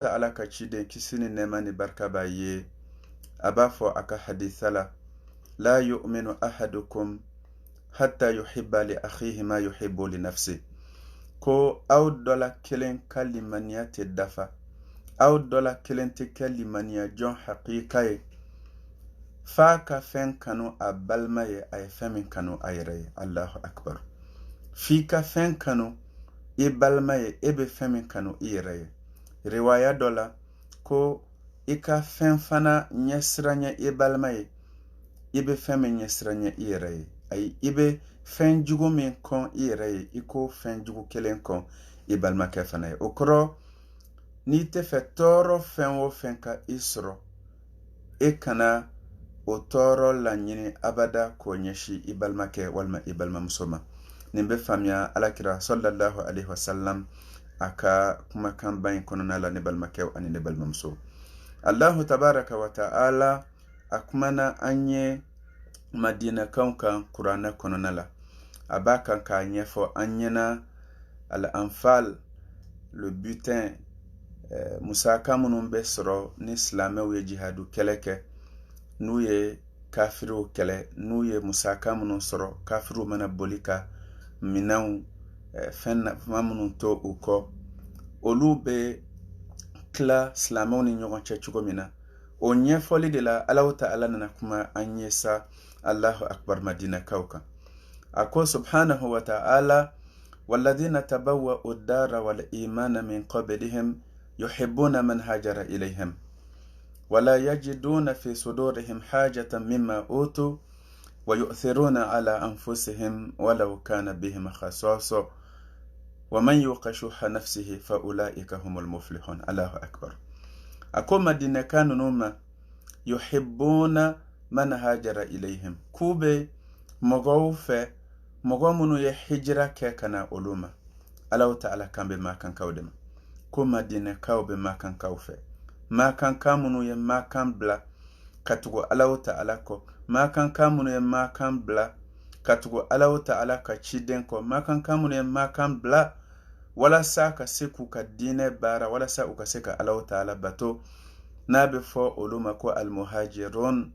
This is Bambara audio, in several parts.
ta'ala ka ciden kisini nema ni barka ba ye a b'a fɔ a ka hadisa la la yu'minu ahadukum hatta yuhibba li akhihi ma yuhibbu li nafsi ko aw dɔla kelen ka limaniya tɛ dafa aw dɔla kelen tɛ kɛ limaniya jɔn haqiqa ye fa ka fɛn kanu a balima ye a ye fɛn min kanu a yɛrɛ ye. Allahu akbar. Fi ka fɛn kanu i balima ye e be fɛn min kanu i yɛrɛ ye. Riwaya dɔ la ko i ka fɛn fana ɲɛsiranya i balima ye i be fɛn min ɲɛsiranya i yɛrɛ ye. Ayi i be fɛn jugu min kɔn i yɛrɛ ye i ko fɛn jugu kelen kɔn i balimakɛ fana ye. O kɔrɔ n'i tɛ fɛ tɔɔrɔ fɛn o fɛn ka i sɔrɔ e kana o tɔɔrɔ laɲini abada k'o ɲɛsi i balimakɛ walima i balimamuso ma. Nin bɛ faamuya alakira sallallahu alaihi wasallam a ka kumakan ba in kɔnɔna la ne balimakɛw ani ne balimamuso. Allahu tabaraka wa ta'ala a kumana an ye madinakanw kan kuranɛ kɔnɔna la. A b'a kan k'a ɲɛfɔ an ɲɛna al-anfal le butin musaka minnu bɛ sɔrɔ ni silamɛw ye jihadu kɛlɛ kɛ n'u ye kafiriw kɛlɛ n'u ye musaka minnu sɔrɔ kafiriw mana boli ka minɛnw fɛn minnu to u kɔ olu bɛ tila silamɛw ni ɲɔgɔn cɛ cogo min na. O ɲɛfɔli de la Allahu ta'ala nana kuma an ye sa Allahu akbar madinakaw kan. A ko subhanahu wa ta'ala والذين تبوأوا الدار والإيمان من قبلهم يحبون من هاجر إليهم ولا يجدون في صدورهم حاجة مما أوتوا ويؤثرون على أنفسهم ولو كان بهم خصاصة ومن يوق شح نفسه فأولئك هم المفلحون. الله أكبر. أقول مدينة كانوا نوما يحبون من هاجر إليهم كوبي مغوفة مغومنو يحجرة كنا أولوما. الله تعالى كان بما كان كودما ko madina kaw be makan kawfe makan kamunu ye makan bla katugo Allahu ta'ala ko makan kamunu ye makan bla katugo Allahu ta'ala ka ciden ko makan kamunu ye makan bla wala sa ka seku ka dine bara wala sa u ka seka Allahu ta'ala bato na be fo oluma ko al muhajirun.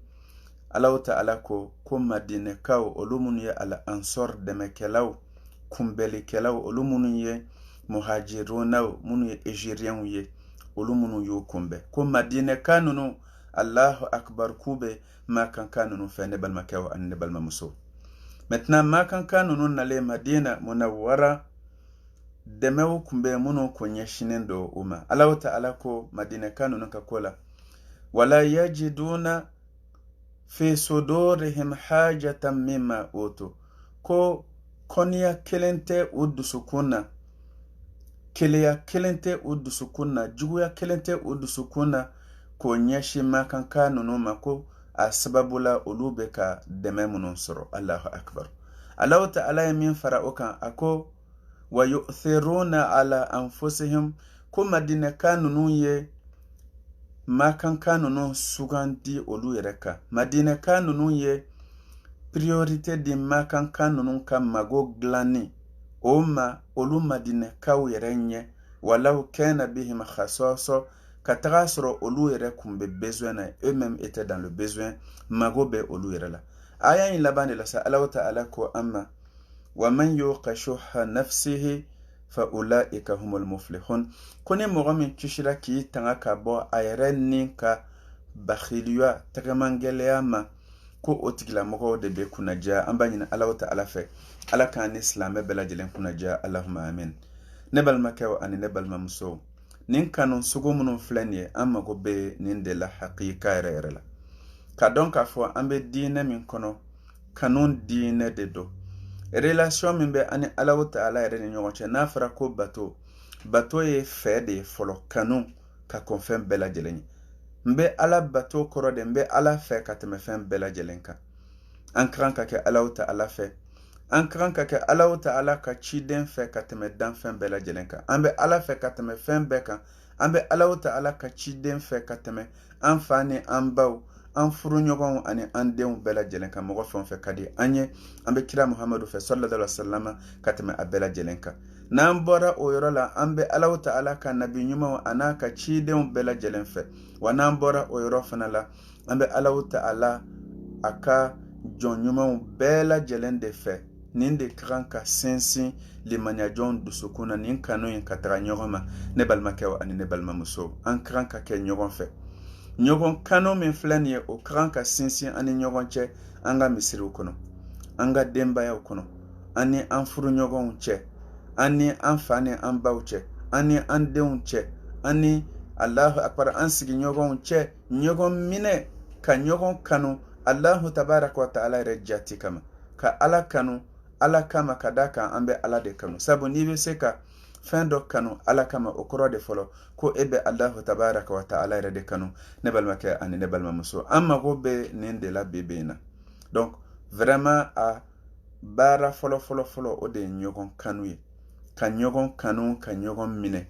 Allahu ta'ala ko madina kaw olumunu ye al ansor de mekelaw kumbeli kelaw olumunu ye muhajirunaw munu ye ejiriyan ye olu munu y'o kunbɛ ko madina kanunu Allahu akbar kube makan kanunu fɛ ne balimakɛw ani ne balimamuso. Maintenant makan kanunu nale madina munawwara dɛmɛw kunbɛ munu ko ɲɛsinen do u ma. Allahu ta'ala ko madina kanunu ka ko la wala yajiduna fi sudurihim hajatan mimma utu ko kɔniya kelen tɛ u dusukun na keleya kelen tɛ o dusukun na juguya kelen tɛ o dusukun na k'o ɲɛsin makan kanunu ma ko a sababu la olu bɛ ka dɛmɛ minnu sɔrɔ. Allahu akbar. Allahu ta'ala ye min fara o kan a ko wa yu'thiruna ala anfusihim ko madina kanunu ye makan kanunu sugandi olu yɛrɛ kan. Madina kanunu ye priorité di makan kanunu ka mago dilanni o ma olu madina kaw yɛrɛ ɲɛ walaw kana bihim khasasa ka taga sɔrɔ olu yɛrɛ kun bɛ besoin na eux-mêmes étaient dans le besoin mago bɛ olu yɛrɛ la. Aya in laban de la sa Allahu ta'ala ko amma wa man yuqa shuhha nafsihi fa ulaika humul muflihun ko ni mɔgɔ min kisira k'i tanga ka bɔ a yɛrɛ ni ka bakhiliya tagamangɛlɛya ma ko o tigilamɔgɔw de bɛ kunnaja. An b'a ɲini Allahu ta'ala fɛ ala k'an ni silamɛ bɛɛ lajɛlen kunnaja. Allahumma amin. Ne balimakɛw ani ne balimamuso nin kanu sugu minnu filɛ nin ye an mago bɛ nin de la haqiqa yɛrɛ yɛrɛ la ka dɔn k'a fɔ an bɛ diinɛ min kɔnɔ kanu diinɛ de don. Relation min bɛ ani Allahu ta'ala yɛrɛ ni ɲɔgɔn cɛ n'a fɔra ko bato ye fɛ de ye fɔlɔ kanu ka kɔn fɛn bɛɛ lajɛlen ye. N bɛ ala bato kɔrɔ de n bɛ ala fɛ ka tɛmɛ fɛn bɛɛ lajɛlen kan. An kan ka kɛ Allahu ta'ala fɛ an kan ka kɛ Allahu ta'ala ka ciden fɛ ka tɛmɛ danfɛn bɛɛ lajɛlen kan. An bɛ ala fɛ ka tɛmɛ fɛn bɛɛ kan. An bɛ Allahu ta'ala ka ciden fɛ ka tɛmɛ an fa ni an baw an furuɲɔgɔnw ani an denw bɛɛ lajɛlen kan. Mɔgɔ fɛn fɛ ka di an ye an bɛ kira Muhamadu fɛ sallallahu alaihi wasallam ka tɛmɛ a bɛɛ lajɛlen kan. n'an bɔra o yɔrɔ la an bɛ Alahu Ta'ala ka nabi ɲumanw a n'a ka cidenw bɛɛ lajɛlen fɛ, wa n'an bɔra o yɔrɔ fana la an bɛ Alahu Ta'ala a ka jɔn ɲumanw bɛɛ lajɛlen de fɛ. Nin de ka kan ka sinsin limaniyadenw dusukun na, nin kanu in ka taga ɲɔgɔn ma, ne balimakɛw ani ne balimamuso, an ka kan ka kɛ ɲɔgɔn fɛ. ɲɔgɔn kanu min filɛ nin ye o ka kan ka sinsin an ni ɲɔgɔn cɛ, an ka misiriw kɔnɔ, an ka denbayaw kɔnɔ, an ni an furuɲɔgɔnw cɛ, an ni an fa ni an baw cɛ, an ni an denw cɛ, an ni Allahu akbar an sigiɲɔgɔnw cɛ, ɲɔgɔn minɛ ka ɲɔgɔn kanu Allahu tabaraka wa ta'ala yɛrɛ jati kama, ka Ala kanu Ala kama, ka da kan an bɛ Ala de kanu. Sabu n'i bɛ se ka fɛn dɔ kanu Ala kama, o kɔrɔ de fɔlɔ ko e bɛ Allahu tabaraka wa ta'ala yɛrɛ de kanu, ne balimakɛ ani ne balimamuso. An mago bɛ nin de la bi bi in na. Donc vraiment a baara fɔlɔ o de ye ɲɔgɔn kanu ye, ka ɲɔgɔn kanu ka ɲɔgɔn minɛ.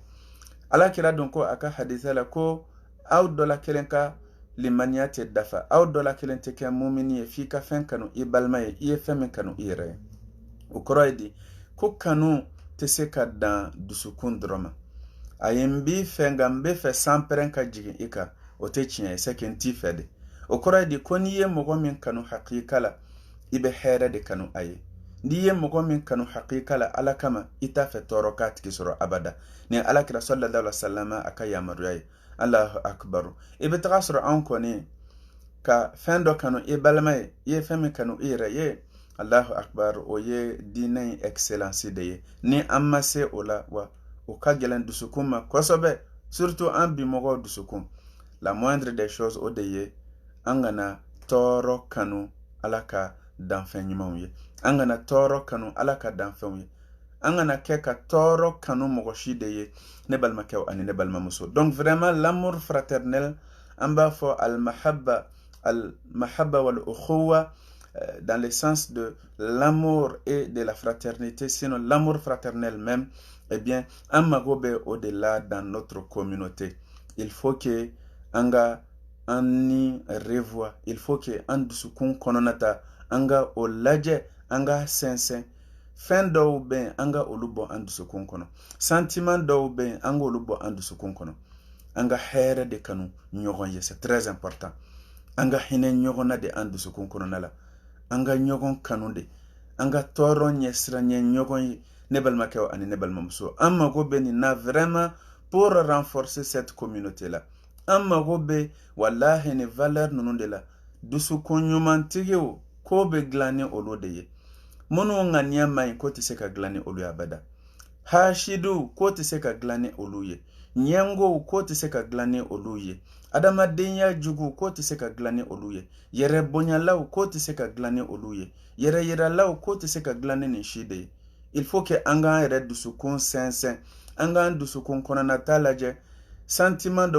Ala kira dun ko a ka hadisa la ko aw dɔ la kelen ka limaniya tɛ dafa, aw dɔ la kelen tɛ kɛ mumini ye f'i ka fɛn kanu i balima ye, i ye fɛn min kanu i yɛrɛ ye. O kɔrɔ ye di ko kanu tɛ se ka dan dusukun dɔrɔn ma. A ye n b'i fɛ nka n bɛ fɛ sanpɛrɛn ka jigin i kan, o tɛ tiɲɛ ye, c'est que n t'i fɛ de. O kɔrɔ ye di ko n'i ye mɔgɔ min kanu hakika la, i bɛ hɛrɛ de kanu a ye. N'i ye mɔgɔ min kanu hakika la Ala kama, i t'a fɛ tɔɔrɔ k'a tigi sɔrɔ abada. Ni Alakira sallallahu alaihi wasallam a ka yamaruya ye. Allahu akbar. I bɛ taga sɔrɔ an kɔni ka fɛn dɔ kanu i balima ye, i ye fɛn min kanu i yɛrɛ ye. Allahu akbar, o ye diinɛ in excellence de ye. Ni an ma se o la, wa o ka gɛlɛn dusukun ma kosɛbɛ, surtout an bi mɔgɔw dusukun. La moindre des choses o de ye an kana tɔɔrɔ kanu Ala ka danfɛn ɲumanw ye, an kana tɔɔrɔ kanu Ala ka danfɛnw ye, an kana kɛ ka tɔɔrɔ kanu mɔgɔ si de ye, ne balimakɛw ani ne balimamuso. Donc vraiment l'amour fraternel, an b'a fɔ al-mahabba wal ukhuwa, dans le sens de l'amour et de la fraternité, sinon l'amour fraternel même, eh bien, an mago bɛ au-delà dans notre communauté. Il faut que an ka an ni revoit, il faut que an dusukun kɔnɔna ta, an ka o lajɛ, an ka sɛnsɛn. Fɛn dɔw bɛ yen an ka olu bɔ an dusukun kɔnɔ, sentiment dɔw bɛ yen an ka olu bɔ an dusukun kɔnɔ. An ka hɛrɛ de kanu ɲɔgɔn ye, c'est très important. An ka hinɛ ɲɔgɔn na de an dusukun kɔnɔna la, an ka ɲɔgɔn kanu de, an ka tɔɔrɔ ɲɛsiranya ɲɔgɔn ye, ne balimakɛw ani ne balimamuso. An mago bɛ nin na vraiment pour renforcer cette communauté là. An mago bɛ wallahi ni valeur ninnu de la. Dusukun ɲumantigiw ko bɛ dilan ni olu de ye. Minnu ŋaniya ma ɲi ko tɛ se ka dilan ni olu ye abada. Hashidu ko tɛ se ka dilan ni olu ye. Ɲɛngow ko tɛ se ka dilan ni olu ye. Adamadenya jugu ko tɛ se ka dilan ni olu ye. Yɛrɛ bonyalaw ko tɛ se ka dilan ni olu ye. Yɛrɛ yiralaw ko tɛ se ka dilan ni nin si de ye. Il faut que an k'an yɛrɛ dusukun sɛnsɛn, an k'an dusukun kɔnɔnata lajɛ, sentiment dɔw